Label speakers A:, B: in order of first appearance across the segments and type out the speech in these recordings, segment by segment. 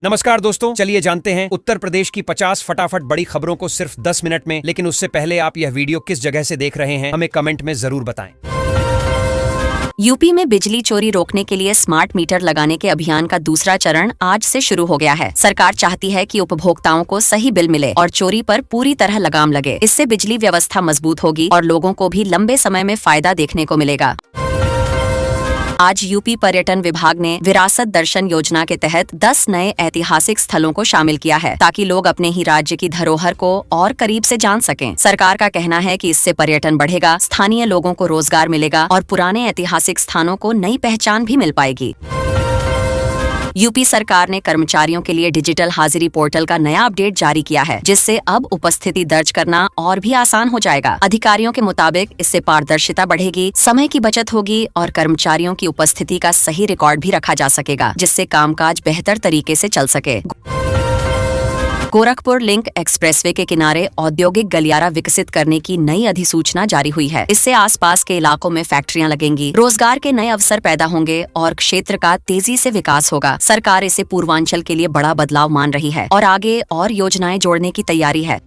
A: नमस्कार दोस्तों, चलिए जानते हैं उत्तर प्रदेश की 50 फटाफट बड़ी खबरों को सिर्फ 10 मिनट में। लेकिन उससे पहले आप यह वीडियो किस जगह से देख रहे हैं हमें कमेंट में जरूर बताएं।
B: यूपी में बिजली चोरी रोकने के लिए स्मार्ट मीटर लगाने के अभियान का दूसरा चरण आज से शुरू हो गया है। सरकार चाहती है कि उपभोक्ताओं को सही बिल मिले और चोरी पर पूरी तरह लगाम लगे। इससे बिजली व्यवस्था मजबूत होगी और लोगों को भी लंबे समय में फायदा देखने को मिलेगा। आज यूपी पर्यटन विभाग ने विरासत दर्शन योजना के तहत 10 नए ऐतिहासिक स्थलों को शामिल किया है, ताकि लोग अपने ही राज्य की धरोहर को और करीब से जान सकें। सरकार का कहना है कि इससे पर्यटन बढ़ेगा, स्थानीय लोगों को रोजगार मिलेगा और पुराने ऐतिहासिक स्थानों को नई पहचान भी मिल पाएगी। यूपी सरकार ने कर्मचारियों के लिए डिजिटल हाजिरी पोर्टल का नया अपडेट जारी किया है, जिससे अब उपस्थिति दर्ज करना और भी आसान हो जाएगा। अधिकारियों के मुताबिक इससे पारदर्शिता बढ़ेगी, समय की बचत होगी और कर्मचारियों की उपस्थिति का सही रिकॉर्ड भी रखा जा सकेगा, जिससे कामकाज बेहतर तरीके से चल सके। गोरखपुर लिंक एक्सप्रेसवे के किनारे औद्योगिक गलियारा विकसित करने की नई अधिसूचना जारी हुई है। इससे आसपास के इलाकों में फैक्ट्रियां लगेंगी, रोजगार के नए अवसर पैदा होंगे और क्षेत्र का तेजी से विकास होगा। सरकार इसे पूर्वांचल के लिए बड़ा बदलाव मान रही है और आगे और योजनाएं जोड़ने की तैयारी है।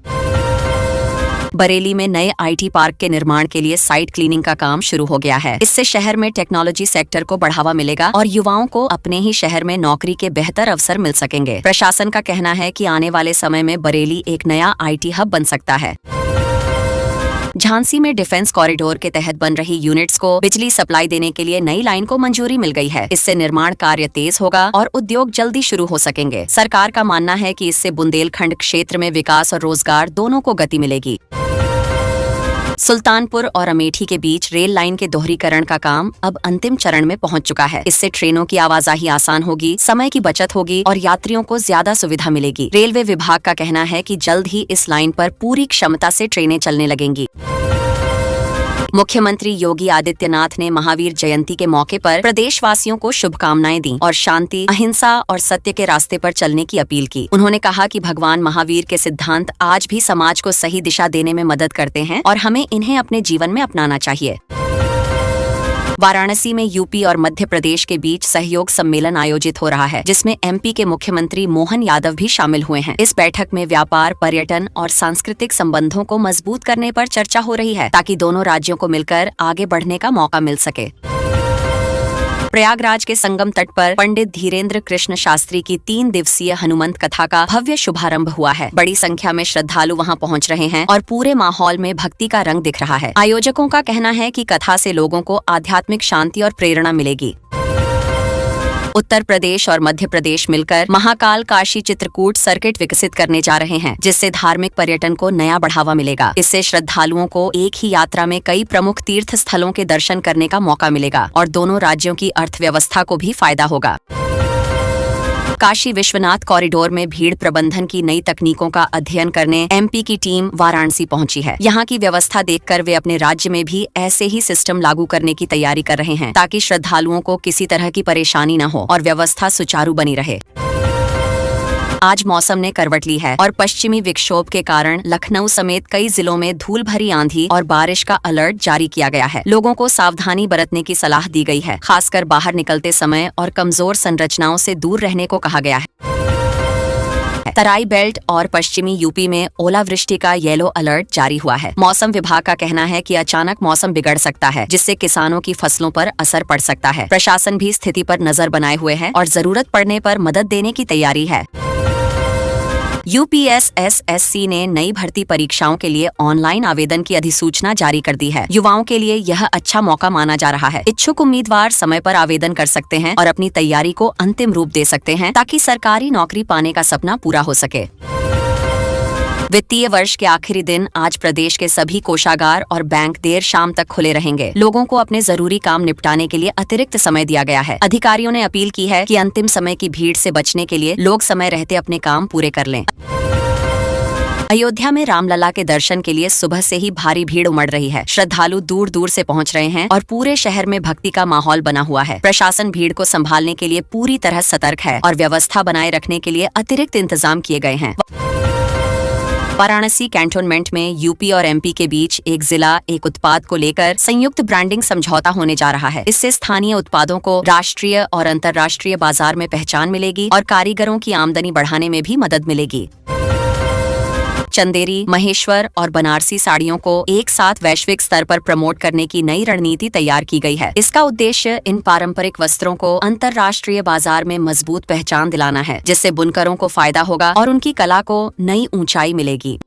B: बरेली में नए आईटी पार्क के निर्माण के लिए साइट क्लीनिंग का काम शुरू हो गया है। इससे शहर में टेक्नोलॉजी सेक्टर को बढ़ावा मिलेगा और युवाओं को अपने ही शहर में नौकरी के बेहतर अवसर मिल सकेंगे। प्रशासन का कहना है कि आने वाले समय में बरेली एक नया आईटी हब बन सकता है। झांसी में डिफेंस कॉरिडोर के तहत बन रही यूनिट्स को बिजली सप्लाई देने के लिए नई लाइन को मंजूरी मिल गई है। इससे निर्माण कार्य तेज होगा और उद्योग जल्दी शुरू हो सकेंगे। सरकार का मानना है कि इससे बुंदेलखंड क्षेत्र में विकास और रोजगार दोनों को गति मिलेगी। सुल्तानपुर और अमेठी के बीच रेल लाइन के दोहरीकरण का काम अब अंतिम चरण में पहुंच चुका है। इससे ट्रेनों की आवाजाही आसान होगी, समय की बचत होगी और यात्रियों को ज्यादा सुविधा मिलेगी। रेलवे विभाग का कहना है कि जल्द ही इस लाइन पर पूरी क्षमता से ट्रेनें चलने लगेंगी। मुख्यमंत्री योगी आदित्यनाथ ने महावीर जयंती के मौके पर प्रदेशवासियों को शुभकामनाएं दी और शांति, अहिंसा और सत्य के रास्ते पर चलने की अपील की। उन्होंने कहा कि भगवान महावीर के सिद्धांत आज भी समाज को सही दिशा देने में मदद करते हैं और हमें इन्हें अपने जीवन में अपनाना चाहिए। वाराणसी में यूपी और मध्य प्रदेश के बीच सहयोग सम्मेलन आयोजित हो रहा है, जिसमें एमपी के मुख्यमंत्री मोहन यादव भी शामिल हुए हैं। इस बैठक में व्यापार, पर्यटन और सांस्कृतिक संबंधों को मजबूत करने पर चर्चा हो रही है, ताकि दोनों राज्यों को मिलकर आगे बढ़ने का मौका मिल सके। प्रयागराज के संगम तट पर पंडित धीरेन्द्र कृष्ण शास्त्री की 3 दिवसीय हनुमंत कथा का भव्य शुभारंभ हुआ है। बड़ी संख्या में श्रद्धालु वहां पहुंच रहे हैं और पूरे माहौल में भक्ति का रंग दिख रहा है। आयोजकों का कहना है कि कथा से लोगों को आध्यात्मिक शांति और प्रेरणा मिलेगी। उत्तर प्रदेश और मध्य प्रदेश मिलकर महाकाल काशी चित्रकूट सर्किट विकसित करने जा रहे हैं, जिससे धार्मिक पर्यटन को नया बढ़ावा मिलेगा। इससे श्रद्धालुओं को एक ही यात्रा में कई प्रमुख तीर्थ स्थलों के दर्शन करने का मौका मिलेगा और दोनों राज्यों की अर्थव्यवस्था को भी फायदा होगा। काशी विश्वनाथ कॉरिडोर में भीड़ प्रबंधन की नई तकनीकों का अध्ययन करने एमपी की टीम वाराणसी पहुंची है। यहाँ की व्यवस्था देखकर वे अपने राज्य में भी ऐसे ही सिस्टम लागू करने की तैयारी कर रहे हैं, ताकि श्रद्धालुओं को किसी तरह की परेशानी न हो और व्यवस्था सुचारू बनी रहे। आज मौसम ने करवट ली है और पश्चिमी विक्षोभ के कारण लखनऊ समेत कई जिलों में धूल भरी आंधी और बारिश का अलर्ट जारी किया गया है। लोगों को सावधानी बरतने की सलाह दी गई है, खासकर बाहर निकलते समय और कमजोर संरचनाओं से दूर रहने को कहा गया है। तराई बेल्ट और पश्चिमी यूपी में ओलावृष्टि का येलो अलर्ट जारी हुआ है। मौसम विभाग का कहना है कि अचानक मौसम बिगड़ सकता है, जिससे किसानों की फसलों पर असर पड़ सकता है। प्रशासन भी स्थिति पर नजर बनाए हुए है और जरूरत पड़ने पर मदद देने की तैयारी है। यूपीएसएसएससी ने नई भर्ती परीक्षाओं के लिए ऑनलाइन आवेदन की अधिसूचना जारी कर दी है। युवाओं के लिए यह अच्छा मौका माना जा रहा है। इच्छुक उम्मीदवार समय पर आवेदन कर सकते हैं और अपनी तैयारी को अंतिम रूप दे सकते हैं, ताकि सरकारी नौकरी पाने का सपना पूरा हो सके। वित्तीय वर्ष के आखिरी दिन आज प्रदेश के सभी कोषागार और बैंक देर शाम तक खुले रहेंगे। लोगों को अपने जरूरी काम निपटाने के लिए अतिरिक्त समय दिया गया है। अधिकारियों ने अपील की है कि अंतिम समय की भीड़ से बचने के लिए लोग समय रहते अपने काम पूरे कर लें। अयोध्या में रामलला के दर्शन के लिए सुबह से ही भारी भीड़ उमड़ रही है। श्रद्धालु दूर दूर से पहुंच रहे हैं और पूरे शहर में भक्ति का माहौल बना हुआ है। प्रशासन भीड़ को संभालने के लिए पूरी तरह सतर्क है और व्यवस्था बनाए रखने के लिए अतिरिक्त इंतजाम किए गए हैं। वाराणसी कैंटोनमेंट में यूपी और एमपी के बीच एक जिला एक उत्पाद को लेकर संयुक्त ब्रांडिंग समझौता होने जा रहा है। इससे स्थानीय उत्पादों को राष्ट्रीय और अंतर्राष्ट्रीय बाजार में पहचान मिलेगी और कारीगरों की आमदनी बढ़ाने में भी मदद मिलेगी। चंदेरी, महेश्वर और बनारसी साड़ियों को एक साथ वैश्विक स्तर पर प्रमोट करने की नई रणनीति तैयार की गई है। इसका उद्देश्य इन पारंपरिक वस्त्रों को अंतर्राष्ट्रीय बाजार में मजबूत पहचान दिलाना है, जिससे बुनकरों को फायदा होगा और उनकी कला को नई ऊंचाई मिलेगी।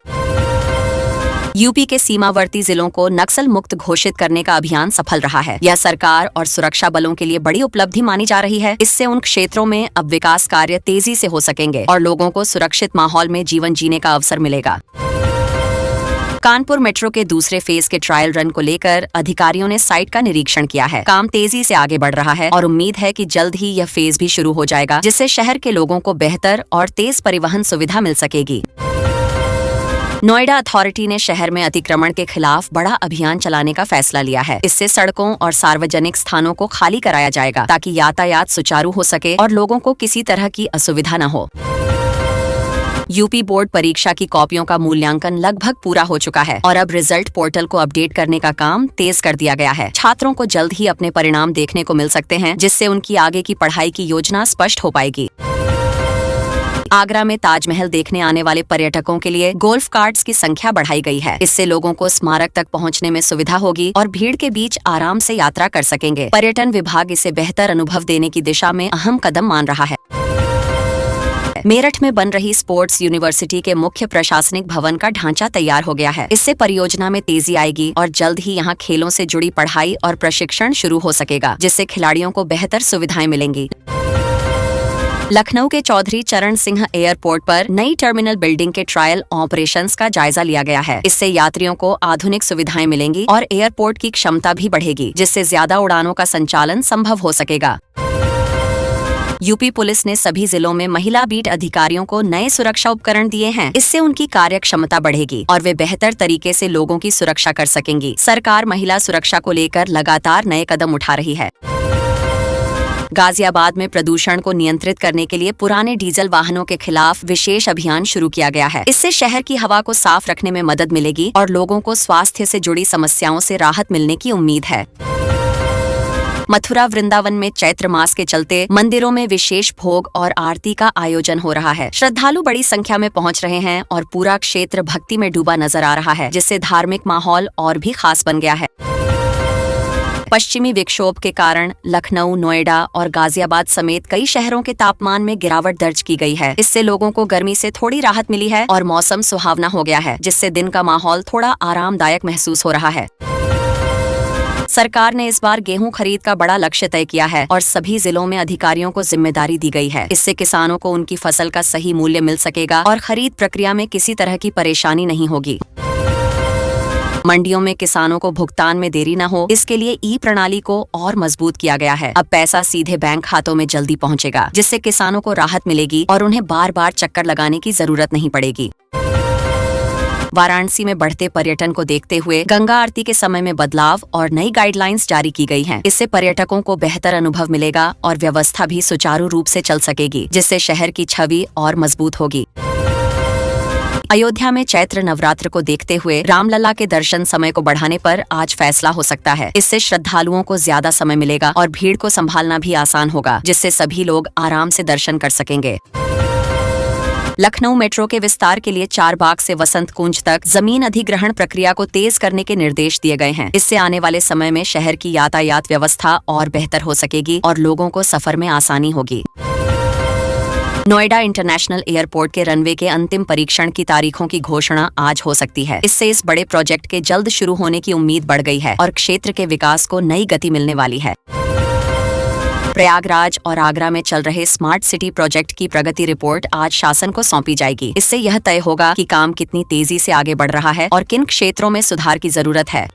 B: यूपी के सीमावर्ती जिलों को नक्सल मुक्त घोषित करने का अभियान सफल रहा है। यह सरकार और सुरक्षा बलों के लिए बड़ी उपलब्धि मानी जा रही है। इससे उन क्षेत्रों में अब विकास कार्य तेजी से हो सकेंगे और लोगों को सुरक्षित माहौल में जीवन जीने का अवसर मिलेगा। कानपुर मेट्रो के दूसरे फेज के ट्रायल रन को लेकर अधिकारियों ने साइट का निरीक्षण किया है। काम तेजी से आगे बढ़ रहा है और उम्मीद है कि जल्द ही यह फेज भी शुरू हो जाएगा, जिससे शहर के लोगों को बेहतर और तेज परिवहन सुविधा मिल सकेगी। नोएडा अथॉरिटी ने शहर में अतिक्रमण के खिलाफ बड़ा अभियान चलाने का फैसला लिया है। इससे सड़कों और सार्वजनिक स्थानों को खाली कराया जाएगा ताकि यातायात सुचारू हो सके और लोगों को किसी तरह की असुविधा न हो। यूपी बोर्ड परीक्षा की कॉपियों का मूल्यांकन लगभग पूरा हो चुका है और अब रिजल्ट पोर्टल को अपडेट करने का काम तेज कर दिया गया है। छात्रों को जल्द ही अपने परिणाम देखने को मिल सकते हैं, जिससे उनकी आगे की पढ़ाई की योजना स्पष्ट हो पाएगी। आगरा में ताजमहल देखने आने वाले पर्यटकों के लिए गोल्फ कार्ट्स की संख्या बढ़ाई गई है। इससे लोगों को स्मारक तक पहुंचने में सुविधा होगी और भीड़ के बीच आराम से यात्रा कर सकेंगे। पर्यटन विभाग इसे बेहतर अनुभव देने की दिशा में अहम कदम मान रहा है। मेरठ में बन रही स्पोर्ट्स यूनिवर्सिटी के मुख्य प्रशासनिक भवन का ढांचा तैयार हो गया है। इससे परियोजना में तेजी आएगी और जल्द ही यहां खेलों से जुड़ी पढ़ाई और प्रशिक्षण शुरू हो सकेगा, जिससे खिलाड़ियों को बेहतर सुविधाएं मिलेंगी। लखनऊ के चौधरी चरण सिंह एयरपोर्ट पर नई टर्मिनल बिल्डिंग के ट्रायल ऑपरेशंस का जायजा लिया गया है। इससे यात्रियों को आधुनिक सुविधाएं मिलेंगी और एयरपोर्ट की क्षमता भी बढ़ेगी, जिससे ज्यादा उड़ानों का संचालन संभव हो सकेगा। यूपी पुलिस ने सभी जिलों में महिला बीट अधिकारियों को नए सुरक्षा उपकरण दिए हैं। इससे उनकी कार्य क्षमता बढ़ेगी और वे बेहतर तरीके से लोगों की सुरक्षा कर सकेंगी। सरकार महिला सुरक्षा को लेकर लगातार नए कदम उठा रही है। गाजियाबाद में प्रदूषण को नियंत्रित करने के लिए पुराने डीजल वाहनों के खिलाफ विशेष अभियान शुरू किया गया है। इससे शहर की हवा को साफ रखने में मदद मिलेगी और लोगों को स्वास्थ्य से जुड़ी समस्याओं से राहत मिलने की उम्मीद है। मथुरा वृंदावन में चैत्र मास के चलते मंदिरों में विशेष भोग और आरती का आयोजन हो रहा है। श्रद्धालु बड़ी संख्या में पहुंच रहे हैं और पूरा क्षेत्र भक्ति में डूबा नजर आ रहा है, जिससे धार्मिक माहौल और भी खास बन गया है। पश्चिमी विक्षोभ के कारण लखनऊ, नोएडा और गाजियाबाद समेत कई शहरों के तापमान में गिरावट दर्ज की गई है। इससे लोगों को गर्मी से थोड़ी राहत मिली है और मौसम सुहावना हो गया है, जिससे दिन का माहौल थोड़ा आरामदायक महसूस हो रहा है। सरकार ने इस बार गेहूं खरीद का बड़ा लक्ष्य तय किया है और सभी जिलों में अधिकारियों को जिम्मेदारी दी गई है। इससे किसानों को उनकी फसल का सही मूल्य मिल सकेगा और खरीद प्रक्रिया में किसी तरह की परेशानी नहीं होगी। मंडियों में किसानों को भुगतान में देरी न हो, इसके लिए ई प्रणाली को और मजबूत किया गया है। अब पैसा सीधे बैंक खातों में जल्दी पहुंचेगा, जिससे किसानों को राहत मिलेगी और उन्हें बार बार चक्कर लगाने की जरूरत नहीं पड़ेगी। वाराणसी में बढ़ते पर्यटन को देखते हुए गंगा आरती के समय में बदलाव और नई गाइडलाइंस जारी की गई हैं। इससे पर्यटकों को बेहतर अनुभव मिलेगा और व्यवस्था भी सुचारू रूप से चल सकेगी, जिससे शहर की छवि और मजबूत होगी। अयोध्या में चैत्र नवरात्र को देखते हुए रामलला के दर्शन समय को बढ़ाने पर आज फैसला हो सकता है। इससे श्रद्धालुओं को ज्यादा समय मिलेगा और भीड़ को संभालना भी आसान होगा, जिससे सभी लोग आराम से दर्शन कर सकेंगे। लखनऊ मेट्रो के विस्तार के लिए चारबाग से वसंत कुंज तक जमीन अधिग्रहण प्रक्रिया को तेज करने के निर्देश दिए गए हैं। इससे आने वाले समय में शहर की यातायात व्यवस्था और बेहतर हो सकेगी और लोगों को सफर में आसानी होगी। नोएडा इंटरनेशनल एयरपोर्ट के रनवे के अंतिम परीक्षण की तारीखों की घोषणा आज हो सकती है। इससे इस बड़े प्रोजेक्ट के जल्द शुरू होने की उम्मीद बढ़ गई है और क्षेत्र के विकास को नई गति मिलने वाली है। प्रयागराज और आगरा में चल रहे स्मार्ट सिटी प्रोजेक्ट की प्रगति रिपोर्ट आज शासन को सौंपी जाएगी। इससे यह तय होगा कि काम कितनी तेजी से आगे बढ़ रहा है और किन क्षेत्रों में सुधार की जरूरत है।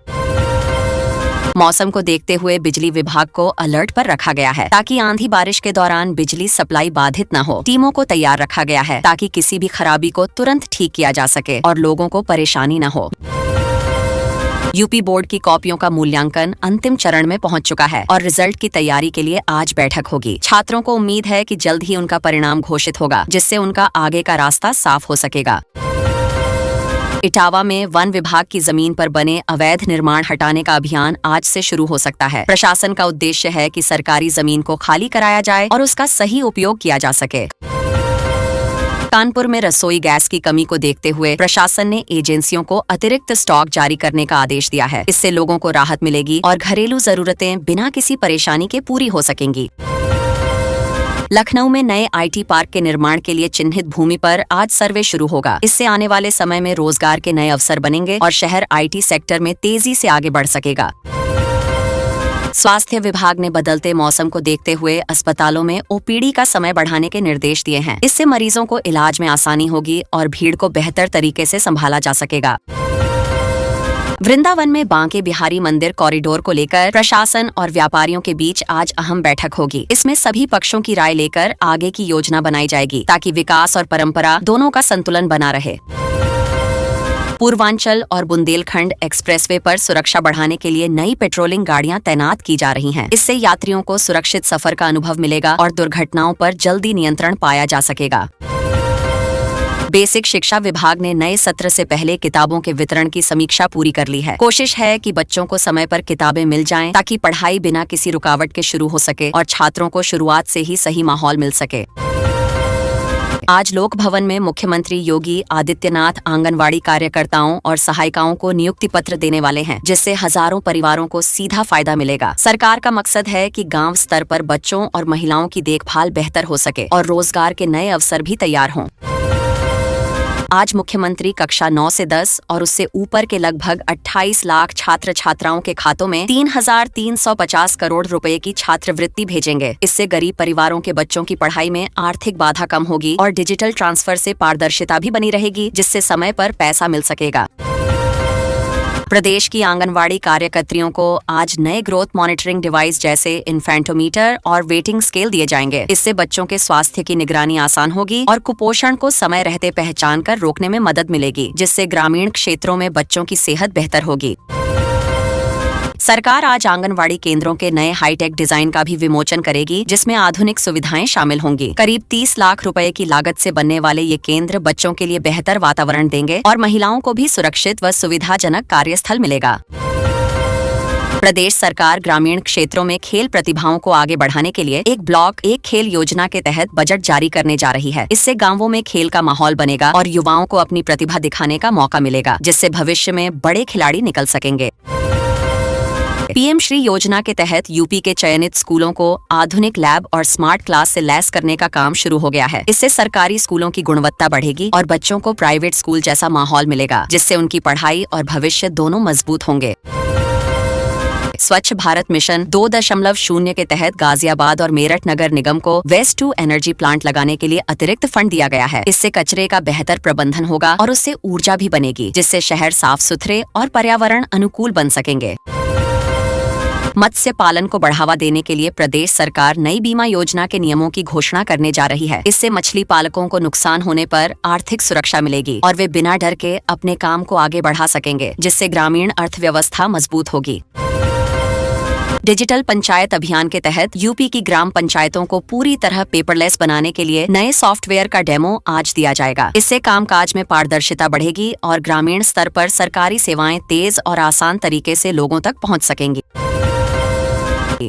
B: मौसम को देखते हुए बिजली विभाग को अलर्ट पर रखा गया है, ताकि आंधी बारिश के दौरान बिजली सप्लाई बाधित न हो। टीमों को तैयार रखा गया है ताकि किसी भी खराबी को तुरंत ठीक किया जा सके और लोगों को परेशानी न हो। यूपी बोर्ड की कॉपियों का मूल्यांकन अंतिम चरण में पहुंच चुका है और रिजल्ट की तैयारी के लिए आज बैठक होगी। छात्रों को उम्मीद है कि जल्द ही उनका परिणाम घोषित होगा, जिससे उनका आगे का रास्ता साफ हो सकेगा। इटावा में वन विभाग की जमीन पर बने अवैध निर्माण हटाने का अभियान आज से शुरू हो सकता है। प्रशासन का उद्देश्य है कि सरकारी जमीन को खाली कराया जाए और उसका सही उपयोग किया जा सके। कानपुर में रसोई गैस की कमी को देखते हुए प्रशासन ने एजेंसियों को अतिरिक्त स्टॉक जारी करने का आदेश दिया है। इससे लोगों को राहत मिलेगी और घरेलू जरूरतें बिना किसी परेशानी के पूरी हो सकेंगी। लखनऊ में नए IT पार्क के निर्माण के लिए चिन्हित भूमि पर आज सर्वे शुरू होगा। इससे आने वाले समय में रोजगार के नए अवसर बनेंगे और शहर IT सेक्टर में तेजी से आगे बढ़ सकेगा। स्वास्थ्य विभाग ने बदलते मौसम को देखते हुए अस्पतालों में OPD का समय बढ़ाने के निर्देश दिए हैं। इससे मरीजों को इलाज में आसानी होगी और भीड़ को बेहतर तरीके से संभाला जा सकेगा। वृंदावन में बांके बिहारी मंदिर कॉरिडोर को लेकर प्रशासन और व्यापारियों के बीच आज अहम बैठक होगी। इसमें सभी पक्षों की राय लेकर आगे की योजना बनाई जाएगी ताकि विकास और परंपरा दोनों का संतुलन बना रहे। पूर्वांचल और बुंदेलखंड एक्सप्रेसवे पर सुरक्षा बढ़ाने के लिए नई पेट्रोलिंग गाड़ियां तैनात की जा रही हैं। इससे यात्रियों को सुरक्षित सफर का अनुभव मिलेगा और दुर्घटनाओं पर जल्दी नियंत्रण पाया जा सकेगा। बेसिक शिक्षा विभाग ने नए सत्र से पहले किताबों के वितरण की समीक्षा पूरी कर ली है। कोशिश है कि बच्चों को समय पर किताबें मिल जाएं ताकि पढ़ाई बिना किसी रुकावट के शुरू हो सके और छात्रों को शुरुआत से ही सही माहौल मिल सके। आज लोक भवन में मुख्यमंत्री योगी आदित्यनाथ आंगनवाड़ी कार्यकर्ताओं और सहायिकाओं को नियुक्ति पत्र देने वाले हैं, जिससे हजारों परिवारों को सीधा फायदा मिलेगा। सरकार का मकसद है कि गांव स्तर पर बच्चों और महिलाओं की देखभाल बेहतर हो सके और रोजगार के नए अवसर भी तैयार हों। आज मुख्यमंत्री कक्षा 9 से 10 और उससे ऊपर के लगभग 28 लाख छात्र छात्राओं के खातों में 3,350 करोड़ रुपए की छात्रवृत्ति भेजेंगे। इससे गरीब परिवारों के बच्चों की पढ़ाई में आर्थिक बाधा कम होगी और डिजिटल ट्रांसफर से पारदर्शिता भी बनी रहेगी, जिससे समय पर पैसा मिल सकेगा। प्रदेश की आंगनवाड़ी कार्यकर्त्रियों को आज नए ग्रोथ मॉनिटरिंग डिवाइस जैसे इन्फेंटोमीटर और वेटिंग स्केल दिए जाएंगे। इससे बच्चों के स्वास्थ्य की निगरानी आसान होगी और कुपोषण को समय रहते पहचान कर रोकने में मदद मिलेगी, जिससे ग्रामीण क्षेत्रों में बच्चों की सेहत बेहतर होगी। सरकार आज आंगनवाड़ी केंद्रों के नए हाईटेक डिजाइन का भी विमोचन करेगी, जिसमें आधुनिक सुविधाएं शामिल होंगी। करीब 30 लाख रुपए की लागत से बनने वाले ये केंद्र बच्चों के लिए बेहतर वातावरण देंगे और महिलाओं को भी सुरक्षित व सुविधाजनक कार्यस्थल मिलेगा। प्रदेश सरकार ग्रामीण क्षेत्रों में खेल प्रतिभाओं को आगे बढ़ाने के लिए एक ब्लॉक एक खेल योजना के तहत बजट जारी करने जा रही है। इससे गांवों में खेल का माहौल बनेगा और युवाओं को अपनी प्रतिभा दिखाने का मौका मिलेगा, जिससे भविष्य में बड़े खिलाड़ी निकल सकेंगे। PM श्री योजना के तहत यूपी के चयनित स्कूलों को आधुनिक लैब और स्मार्ट क्लास से लैस करने का काम शुरू हो गया है। इससे सरकारी स्कूलों की गुणवत्ता बढ़ेगी और बच्चों को प्राइवेट स्कूल जैसा माहौल मिलेगा, जिससे उनकी पढ़ाई और भविष्य दोनों मजबूत होंगे। स्वच्छ भारत मिशन 2.0 के तहत गाजियाबाद और मेरठ नगर निगम को वेस्ट टू एनर्जी प्लांट लगाने के लिए अतिरिक्त फंड दिया गया है। इससे कचरे का बेहतर प्रबंधन होगा और उससे ऊर्जा भी बनेगी, जिससे शहर साफ सुथरे और पर्यावरण अनुकूल बन सकेंगे। मत्स्य पालन को बढ़ावा देने के लिए प्रदेश सरकार नई बीमा योजना के नियमों की घोषणा करने जा रही है। इससे मछली पालकों को नुकसान होने पर आर्थिक सुरक्षा मिलेगी और वे बिना डर के अपने काम को आगे बढ़ा सकेंगे, जिससे ग्रामीण अर्थव्यवस्था मजबूत होगी। डिजिटल पंचायत अभियान के तहत यूपी की ग्राम पंचायतों को पूरी तरह पेपरलेस बनाने के लिए नए सॉफ्टवेयर का डेमो आज दिया जाएगा। इससे कामकाज में पारदर्शिता बढ़ेगी और ग्रामीण स्तर पर सरकारी सेवाएं तेज और आसान तरीके से लोगों तक पहुंच सकेंगी।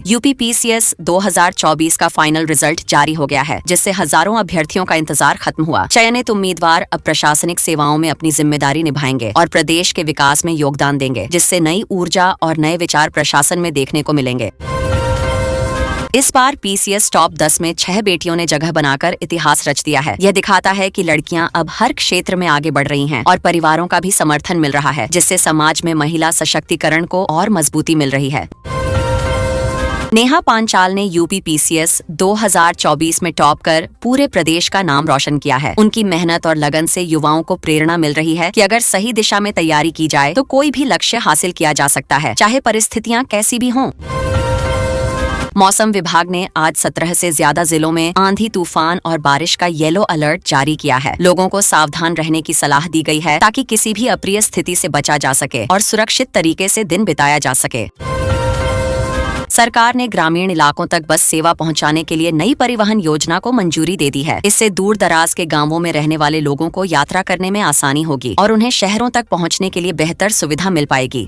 B: यूपी PCS 2024 का फाइनल रिजल्ट जारी हो गया है, जिससे हजारों अभ्यर्थियों का इंतजार खत्म हुआ। चयनित उम्मीदवार अब प्रशासनिक सेवाओं में अपनी जिम्मेदारी निभाएंगे और प्रदेश के विकास में योगदान देंगे, जिससे नई ऊर्जा और नए विचार प्रशासन में देखने को मिलेंगे। इस बार PCS टॉप 10 में 6 बेटियों ने जगह बनाकर इतिहास रच दिया है। यह दिखाता है कि लड़कियां अब हर क्षेत्र में आगे बढ़ रही हैं और परिवारों का भी समर्थन मिल रहा है, जिससे समाज में महिला सशक्तिकरण को और मजबूती मिल रही है। नेहा पांचाल ने यूपी PCS 2024 में टॉप कर पूरे प्रदेश का नाम रोशन किया है। उनकी मेहनत और लगन से युवाओं को प्रेरणा मिल रही है कि अगर सही दिशा में तैयारी की जाए तो कोई भी लक्ष्य हासिल किया जा सकता है, चाहे परिस्थितियां कैसी भी हों। मौसम विभाग ने आज 17 से ज्यादा जिलों में आंधी तूफान और बारिश का येलो अलर्ट जारी किया है। लोगों को सावधान रहने की सलाह दी गई है ताकि किसी भी अप्रिय स्थिति से बचा जा सके और सुरक्षित तरीके से दिन बिताया जा सके। सरकार ने ग्रामीण इलाकों तक बस सेवा पहुंचाने के लिए नई परिवहन योजना को मंजूरी दे दी है। इससे दूर दराज के गांवों में रहने वाले लोगों को यात्रा करने में आसानी होगी और उन्हें शहरों तक पहुंचने के लिए बेहतर सुविधा मिल पाएगी।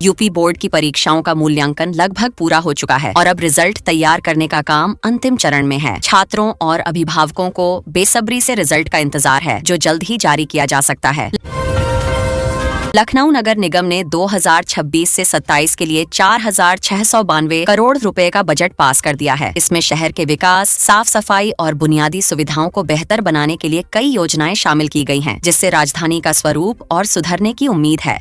B: यूपी बोर्ड की परीक्षाओं का मूल्यांकन लगभग पूरा हो चुका है और अब रिजल्ट तैयार करने का काम अंतिम चरण में है। छात्रों और अभिभावकों को बेसब्री से रिजल्ट का इंतजार है, जो जल्द ही जारी किया जा सकता है। लखनऊ नगर निगम ने 2026 से 27 के लिए 4,692 करोड़ रुपए का बजट पास कर दिया है। इसमें शहर के विकास, साफ सफाई और बुनियादी सुविधाओं को बेहतर बनाने के लिए कई योजनाएं शामिल की गई हैं, जिससे राजधानी का स्वरूप और सुधरने की उम्मीद है।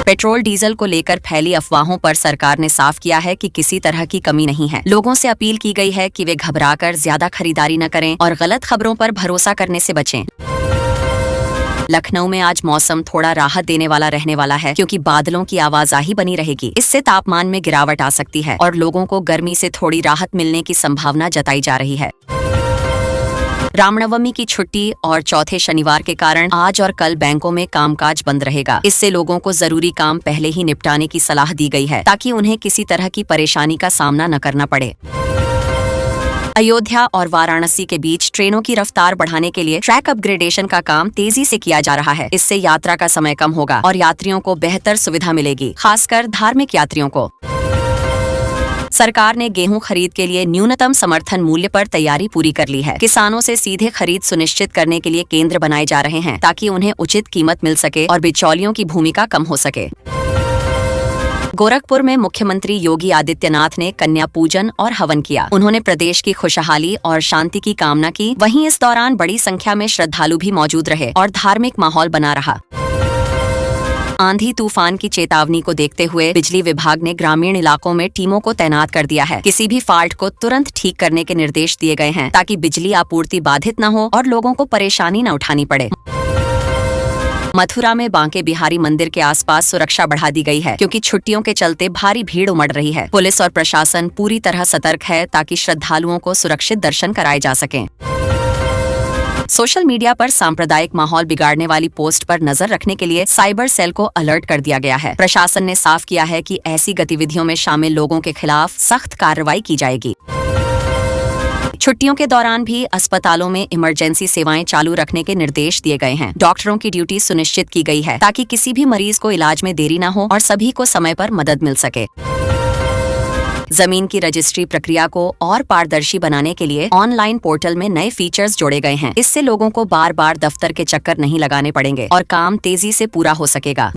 B: पेट्रोल डीजल को लेकर फैली अफवाहों पर सरकार ने साफ किया है कि किसी तरह की कमी नहीं है। लोगों से अपील की गई है कि वे घबराकर ज्यादा खरीदारी न करें और गलत खबरों पर भरोसा करने से बचें। लखनऊ में आज मौसम थोड़ा राहत देने वाला रहने वाला है, क्योंकि बादलों की आवाजाही बनी रहेगी। इससे तापमान में गिरावट आ सकती है और लोगों को गर्मी से थोड़ी राहत मिलने की संभावना जताई जा रही है। रामनवमी की छुट्टी और चौथे शनिवार के कारण आज और कल बैंकों में कामकाज बंद रहेगा। इससे लोगों को जरूरी काम पहले ही निपटाने की सलाह दी गई है, ताकि उन्हें किसी तरह की परेशानी का सामना न करना पड़े। अयोध्या और वाराणसी के बीच ट्रेनों की रफ्तार बढ़ाने के लिए ट्रैक अपग्रेडेशन का काम तेजी से किया जा रहा है। इससे यात्रा का समय कम होगा और यात्रियों को बेहतर सुविधा मिलेगी, खासकर धार्मिक यात्रियों को। सरकार ने गेहूं खरीद के लिए न्यूनतम समर्थन मूल्य पर तैयारी पूरी कर ली है। किसानों से सीधे खरीद सुनिश्चित करने के लिए केंद्र बनाए जा रहे हैं, ताकि उन्हें उचित कीमत मिल सके और बिचौलियों की भूमिका कम हो सके। गोरखपुर में मुख्यमंत्री योगी आदित्यनाथ ने कन्या पूजन और हवन किया। उन्होंने प्रदेश की खुशहाली और शांति की कामना की। वहीं इस दौरान बड़ी संख्या में श्रद्धालु भी मौजूद रहे और धार्मिक माहौल बना रहा। आंधी तूफान की चेतावनी को देखते हुए बिजली विभाग ने ग्रामीण इलाकों में टीमों को तैनात कर दिया है। किसी भी फॉल्ट को तुरंत ठीक करने के निर्देश दिए गए हैं, ताकि बिजली आपूर्ति बाधित न हो और लोगों को परेशानी न उठानी पड़े। मथुरा में बांके बिहारी मंदिर के आसपास सुरक्षा बढ़ा दी गई है, क्योंकि छुट्टियों के चलते भारी भीड़ उमड़ रही है। पुलिस और प्रशासन पूरी तरह सतर्क है, ताकि श्रद्धालुओं को सुरक्षित दर्शन कराए जा सकें। सोशल मीडिया पर सांप्रदायिक माहौल बिगाड़ने वाली पोस्ट पर नजर रखने के लिए साइबर सेल को अलर्ट कर दिया गया है। प्रशासन ने साफ किया है कि ऐसी गतिविधियों में शामिल लोगों के खिलाफ सख्त कार्रवाई की जाएगी। छुट्टियों के दौरान भी अस्पतालों में इमरजेंसी सेवाएं चालू रखने के निर्देश दिए गए हैं। डॉक्टरों की ड्यूटी सुनिश्चित की गई है, ताकि किसी भी मरीज को इलाज में देरी न हो और सभी को समय पर मदद मिल सके। जमीन की रजिस्ट्री प्रक्रिया को और पारदर्शी बनाने के लिए ऑनलाइन पोर्टल में नए फीचर्स जोड़े गए हैं। इससे लोगों को बार बार दफ्तर के चक्कर नहीं लगाने पड़ेंगे और काम तेजी से पूरा हो सकेगा।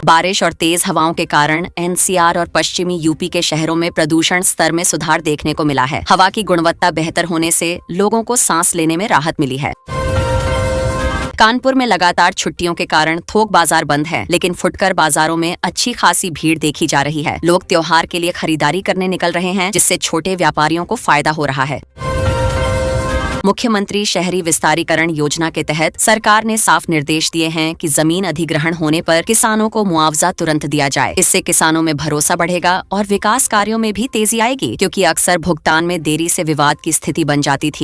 B: बारिश और तेज हवाओं के कारण एनसीआर और पश्चिमी यूपी के शहरों में प्रदूषण स्तर में सुधार देखने को मिला है। हवा की गुणवत्ता बेहतर होने से लोगों को सांस लेने में राहत मिली है। कानपुर में लगातार छुट्टियों के कारण थोक बाजार बंद है, लेकिन फुटकर बाजारों में अच्छी खासी भीड़ देखी जा रही है। लोग त्योहार के लिए खरीदारी करने निकल रहे हैं, जिससे छोटे व्यापारियों को फायदा हो रहा है। मुख्यमंत्री शहरी विस्तारीकरण योजना के तहत सरकार ने साफ निर्देश दिए हैं कि जमीन अधिग्रहण होने पर किसानों को मुआवजा तुरंत दिया जाए। इससे किसानों में भरोसा बढ़ेगा और विकास कार्यों में भी तेजी आएगी, क्योंकि अक्सर भुगतान में देरी से विवाद की स्थिति बन जाती थी।